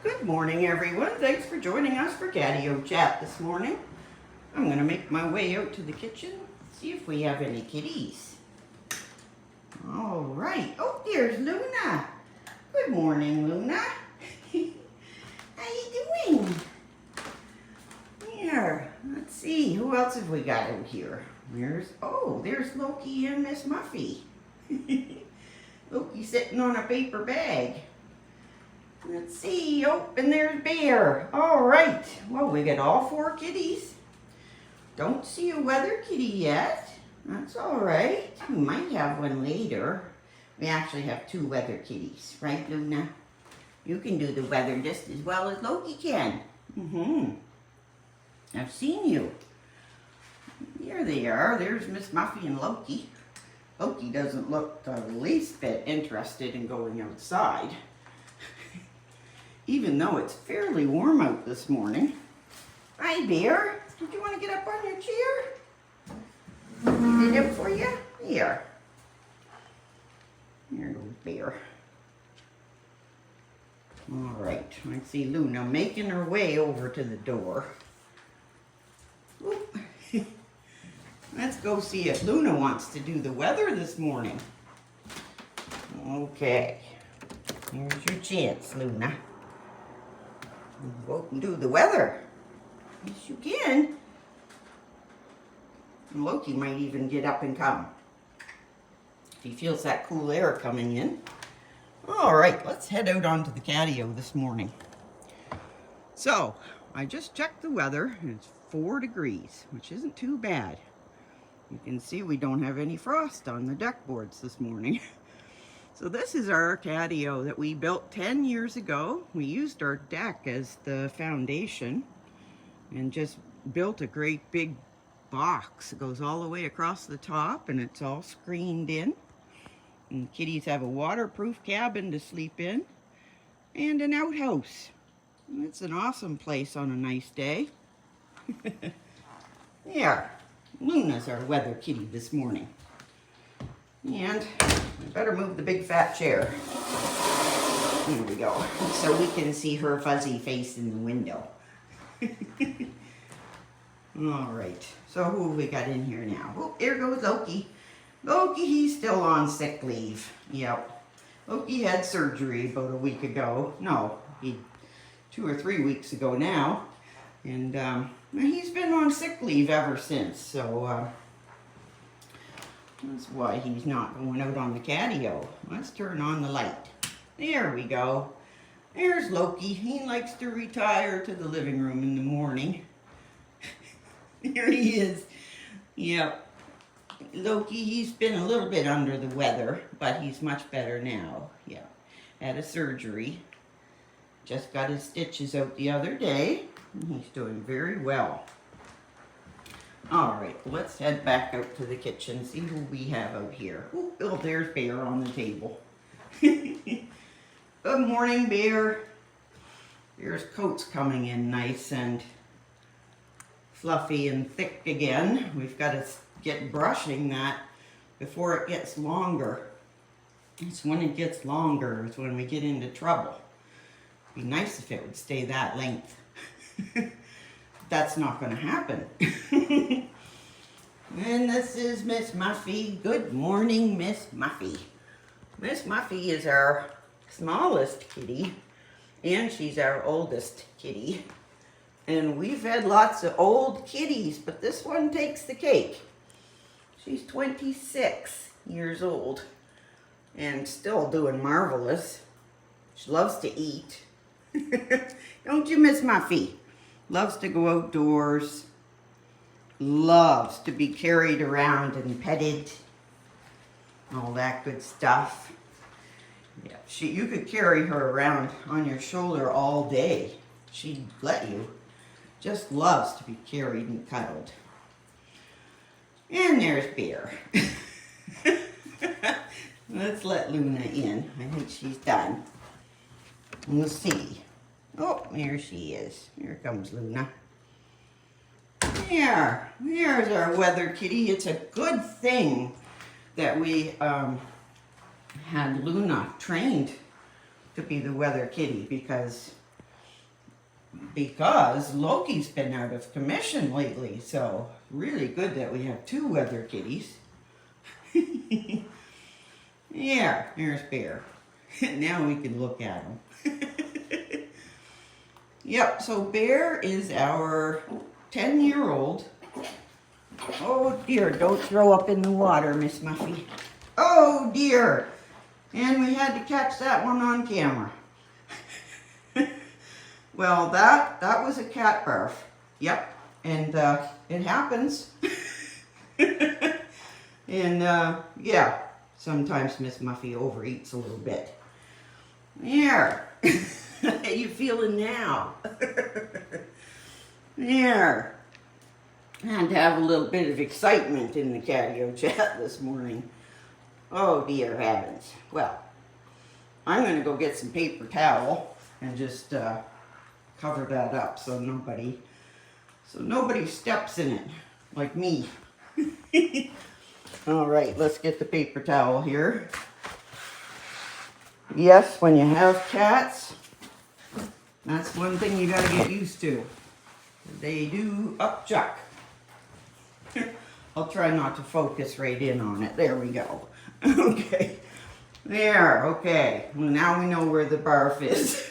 Good morning, everyone. Thanks for joining us for Catio Chat this morning. I'm going to make my way out to the kitchen, see if we have any kitties. All right. Oh, there's Luna. Good morning, Luna. How you doing? Here, let's see. Who else have we got out here? There's Loki and Miss Muffy. Loki sitting on a paper bag. Let's see. Oh, and there's Bear. All right. Well, we got all 4 kitties. Don't see a weather kitty yet. That's all right. We might have one later. We actually have 2 weather kitties. Right, Luna? You can do the weather just as well as Loki can. I've seen you. Here they are. There's Miss Muffy and Loki. Loki doesn't look the least bit interested in going outside. Even though it's fairly warm out this morning. Hi, Bear. Did you want to get up on your chair? Is it up for you? Here. Here goes Bear. All right. I see Luna making her way over to the door. Let's go see if Luna wants to do the weather this morning. Okay. Here's your chance, Luna. Go and do the weather. Yes, you can. And Loki might even get up and come. If he feels that cool air coming in. All right, let's head out onto the catio this morning. So, I just checked the weather, and it's 4 degrees, which isn't too bad. You can see we don't have any frost on the deck boards this morning. So this is our catio that we built 10 years ago. We used our deck as the foundation and just built a great big box. It goes all the way across the top and it's all screened in. And kitties have a waterproof cabin to sleep in and an outhouse. It's an awesome place on a nice day. There, Luna's our weather kitty this morning. And I better move the big fat chair. There we go. So we can see her fuzzy face in the window. All right. So who have we got in here now? Oh, here goes Loki. Loki, he's still on sick leave. Yep. Loki had surgery about a week ago. No, 2 or 3 weeks ago now. And he's been on sick leave ever since. So that's why he's not going out on the catio. Let's turn on the light. There we go. There's Loki. He likes to retire to the living room in the morning. There he is. Yep. Loki, he's been a little bit under the weather, but he's much better now. Yeah. Had a surgery. Just got his stitches out the other day. And he's doing very well. All right, let's head back out to the kitchen, see who we have out here. Oh, there's Bear on the table. Good morning, Bear. Bear's coat's coming in nice and fluffy and thick again. We've got to get brushing that before it gets longer. It's when it gets longer is when we get into trouble. It'd be nice if it would stay that length. That's not going to happen. And this is Miss Muffy. Good morning, Miss Muffy. Miss Muffy is our smallest kitty, and she's our oldest kitty. And we've had lots of old kitties, but this one takes the cake. She's 26 years old and still doing marvelous. She loves to eat. Don't you, Miss Muffy? Loves to go outdoors, loves to be carried around and petted, all that good stuff. Yeah, you could carry her around on your shoulder all day. She'd let you. Just loves to be carried and cuddled. And there's Bear. Let's let Luna in. I think she's done. We'll see. Oh, there she is. Here comes Luna. There's our weather kitty. It's a good thing that we had Luna trained to be the weather kitty, because because Loki's been out of commission lately, so really good that we have two other kitties. Yeah, here's Bear. Now we can look at him. Yep, so Bear is our 10-year-old. Oh dear, don't throw up in the water, Miss Muffy. Oh dear. And we had to catch that one on camera. Well, that was a cat barf. Yep, and it happens. And yeah, sometimes Miss Muffy overeats a little bit. There. How you feeling now? There. Had to have a little bit of excitement in the Catio Chat this morning. Oh dear heavens. Well, I'm going to go get some paper towel and just cover that up so nobody steps in it like me. All right, let's get the paper towel here. Yes, when you have cats, that's one thing you got to get used to. They do upchuck. I'll try not to focus right in on it. There we go. Okay. There, okay. Well, now we know where the barf is.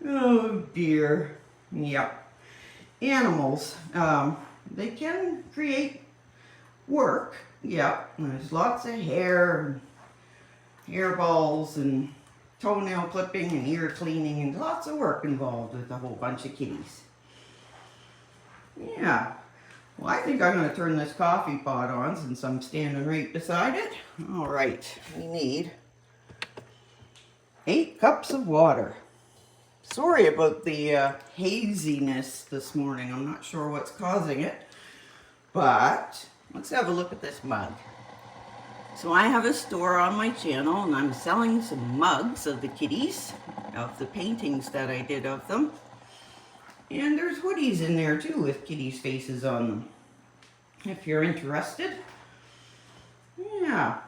Oh dear. Yep. Animals, they can create work. Yep. There's lots of hair balls and toenail clipping and ear cleaning and lots of work involved with a whole bunch of kitties. Yeah. Well, I think I'm going to turn this coffee pot on since I'm standing right beside it. All right. We need 8 cups of water. Sorry about the haziness this morning. I'm not sure what's causing it. But let's have a look at this mug. So I have a store on my channel and I'm selling some mugs of the kitties, of the paintings that I did of them. And there's hoodies in there too with kitties' faces on them, if you're interested. Yeah.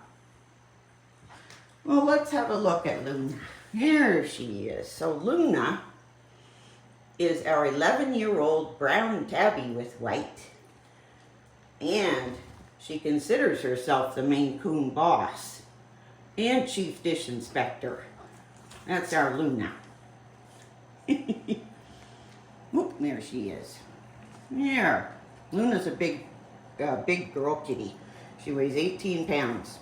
Well, let's have a look at Luna. There she is. So Luna is our 11-year-old brown tabby with white. And she considers herself the mainecoon boss and chief dish inspector. That's our Luna. Oop, there she is. There. Luna's a big girl kitty. She weighs 18 pounds.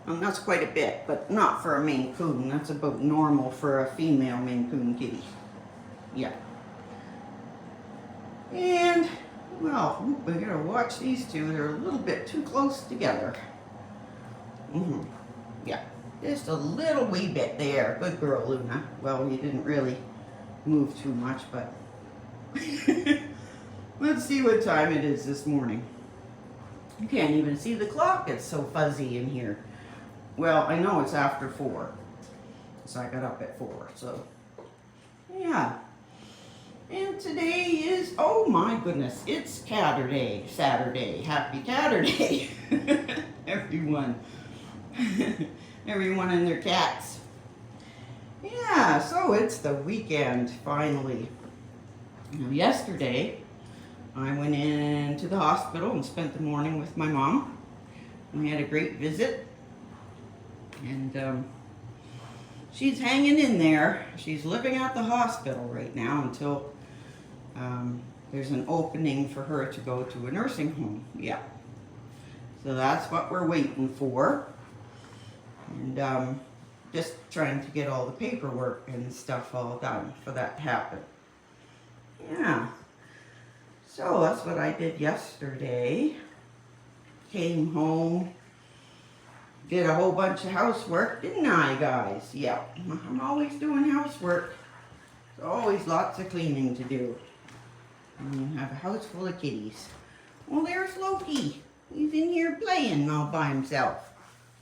That's quite a bit, but not for a Maine Coon. That's about normal for a female Maine Coon kitty. Yeah. And, well, we gotta watch these two. They're a little bit too close together. Yeah. Just a little wee bit there. Good girl, Luna. Well, you didn't really move too much, but let's see what time it is this morning. You can't even see the clock. It's so fuzzy in here. Well, I know it's after 4. So I got up at 4. So, yeah. And today is, oh my goodness, it's Catterday, Saturday. Happy Catterday. Everyone. Everyone and their cats. Yeah, so it's the weekend, finally. Now, yesterday, I went into the hospital and spent the morning with my mom. We had a great visit. And she's hanging in there. She's living at the hospital right now until there's an opening for her to go to a nursing home. Yeah. So that's what we're waiting for. And just trying to get all the paperwork and stuff all done for that to happen. Yeah. So that's what I did yesterday. Came home. Did a whole bunch of housework, didn't I, guys? Yeah, I'm always doing housework. There's always lots of cleaning to do. And you have a house full of kitties. Well, there's Loki. He's in here playing all by himself.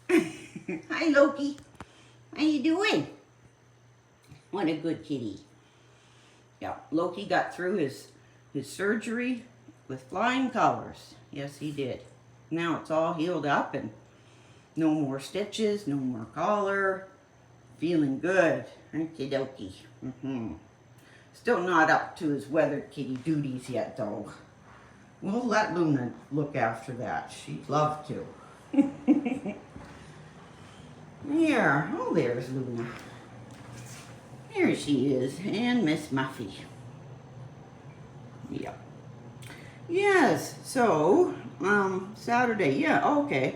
Hi, Loki. How you doing? What a good kitty. Yeah, Loki got through his surgery with flying colors. Yes, he did. Now it's all healed up and no more stitches, no more collar. Feeling good. Okie dokie. Still not up to his weather kitty duties yet, though. We'll let Luna look after that. She'd love to. Here. Oh, there's Luna. Here she is. And Miss Muffy. Yeah. Yes, so, Saturday, yeah, okay.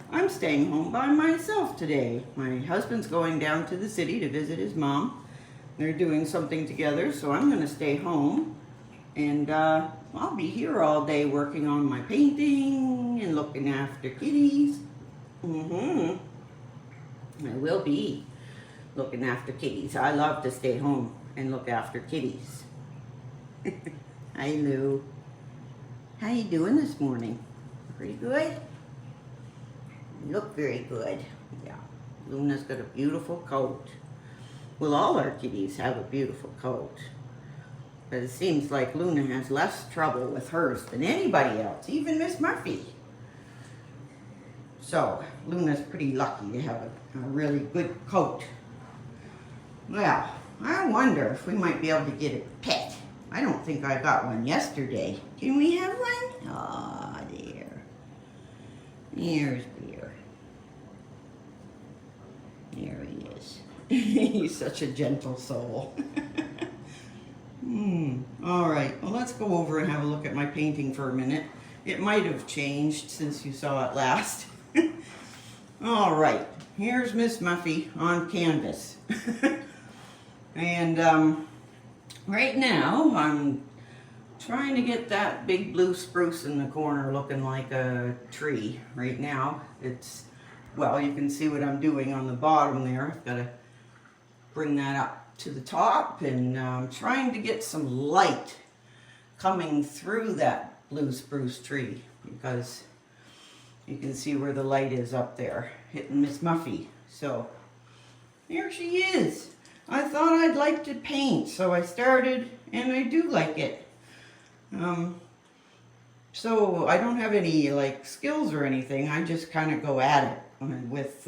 I'm staying home by myself today. My husband's going down to the city to visit his mom. They're doing something together, so I'm going to stay home. And I'll be here all day working on my painting and looking after kitties. I will be looking after kitties. I love to stay home and look after kitties. Hi, Lou. How you doing this morning? Pretty good? You look very good. Yeah. Luna's got a beautiful coat. Well, all our kitties have a beautiful coat. But it seems like Luna has less trouble with hers than anybody else, even Miss Muffy. So, Luna's pretty lucky to have a really good coat. Well, I wonder if we might be able to get a pet. I don't think I got one yesterday. Can we have one? Aw, there. Here's Bear. There he is. He's such a gentle soul. All right, well, let's go over and have a look at my painting for a minute. It might have changed since you saw it last. All right, here's Miss Muffy on canvas. And right now, I'm trying to get that big blue spruce in the corner looking like a tree. Right now, it's, well, you can see what I'm doing on the bottom there. I've got to bring that up to the top, and I'm trying to get some light coming through that blue spruce tree, because you can see where the light is up there hitting Miss Muffy. So here she is. I thought I'd like to paint, so I started, and I do like it. So I don't have any like skills or anything. I just kind of go at it with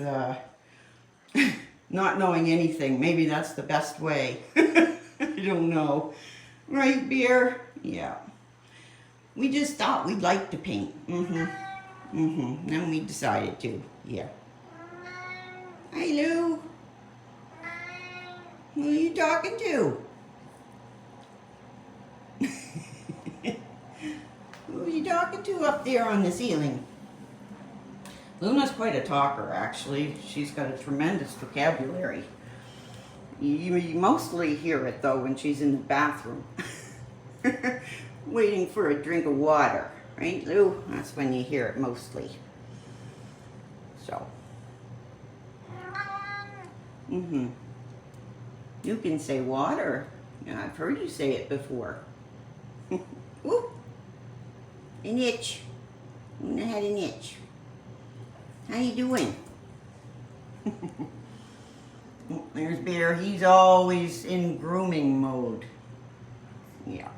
not knowing anything. Maybe that's the best way. I don't know. Right, Bear? Yeah. We just thought we'd like to paint. Then we decided to. Yeah. Hi, Lou. Who are you talking to? Who are you talking to up there on the ceiling? Luna's quite a talker, actually. She's got a tremendous vocabulary. You mostly hear it, though, when she's in the bathroom. Waiting for a drink of water. Right, Lou? That's when you hear it mostly. So. You can say water. Yeah, I've heard you say it before. Whoop. An itch. Luna had an itch. How you doing? There's Bear. He's always in grooming mode. Yeah.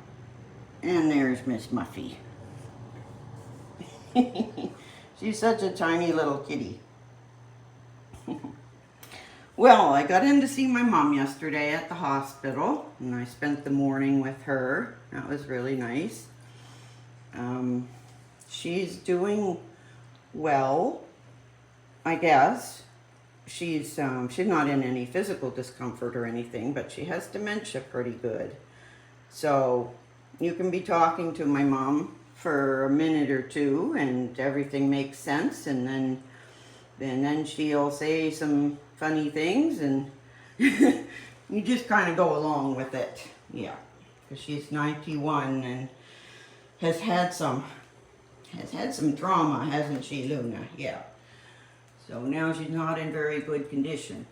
And there's Miss Muffy. She's such a tiny little kitty. Well, I got in to see my mom yesterday at the hospital, and I spent the morning with her. That was really nice. She's doing well, I guess. She's not in any physical discomfort or anything, but she has dementia pretty good. So you can be talking to my mom for a minute or two, and everything makes sense, and then she'll say some funny things, and you just kind of go along with it. Yeah, because she's 91 and has had some trauma, hasn't she, Luna? Yeah. So now she's not in very good condition,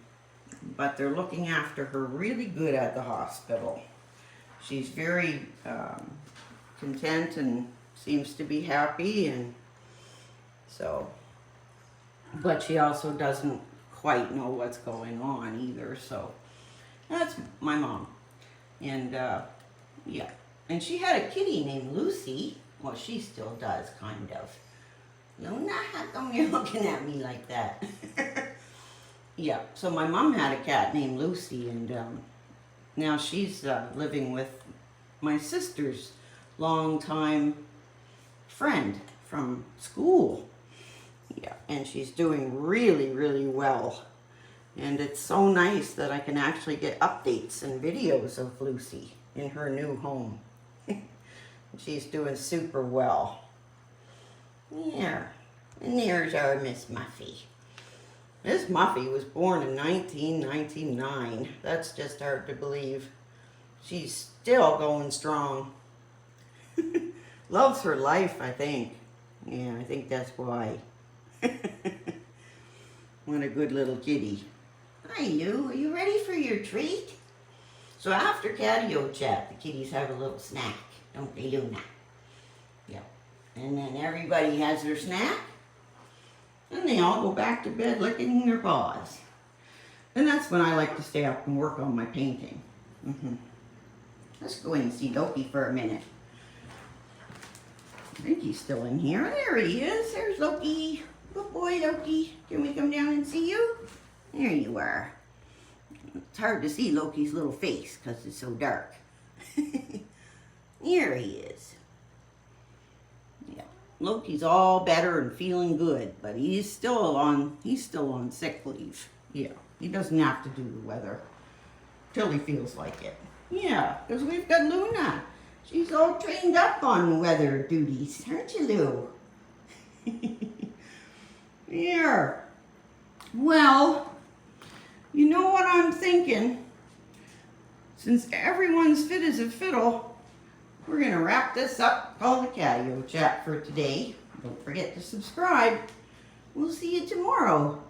but they're looking after her really good at the hospital. She's very content and seems to be happy, and so, but she also doesn't quite know what's going on either. So that's my mom. And yeah, and she had a kitty named Lucy. Well, she still does, kind of. Luna, how come you're looking at me like that? Yeah, so my mom had a cat named Lucy, and now she's living with my sister's longtime friend from school. Yeah, and she's doing really, really well. And it's so nice that I can actually get updates and videos of Lucy in her new home. She's doing super well. Yeah, and there's our Miss Muffy. Miss Muffy was born in 1999. That's just hard to believe. She's still going strong. Loves her life, I think. Yeah, I think that's why. What a good little kitty. Hi, you. Are you ready for your treat? So after Catio Chat, the kitties have a little snack, don't they, Luna? Yeah. And then everybody has their snack. And they all go back to bed licking their paws. And that's when I like to stay up and work on my painting. Let's go in and see Loki for a minute. I think he's still in here. There he is. There's Loki. Good boy, Loki. Can we come down and see you? There you are. It's hard to see Loki's little face because it's so dark. Here he is. Yeah, Loki's all better and feeling good, but he's still on sick leave. Yeah, he doesn't have to do the weather till he feels like it. Yeah, because we've got Luna. She's all trained up on weather duties, aren't you, Lou? Here. Well, you know what I'm thinking? Since everyone's fit as a fiddle, we're going to wrap this up, call the Catio Chat for today. Don't forget to subscribe. We'll see you tomorrow.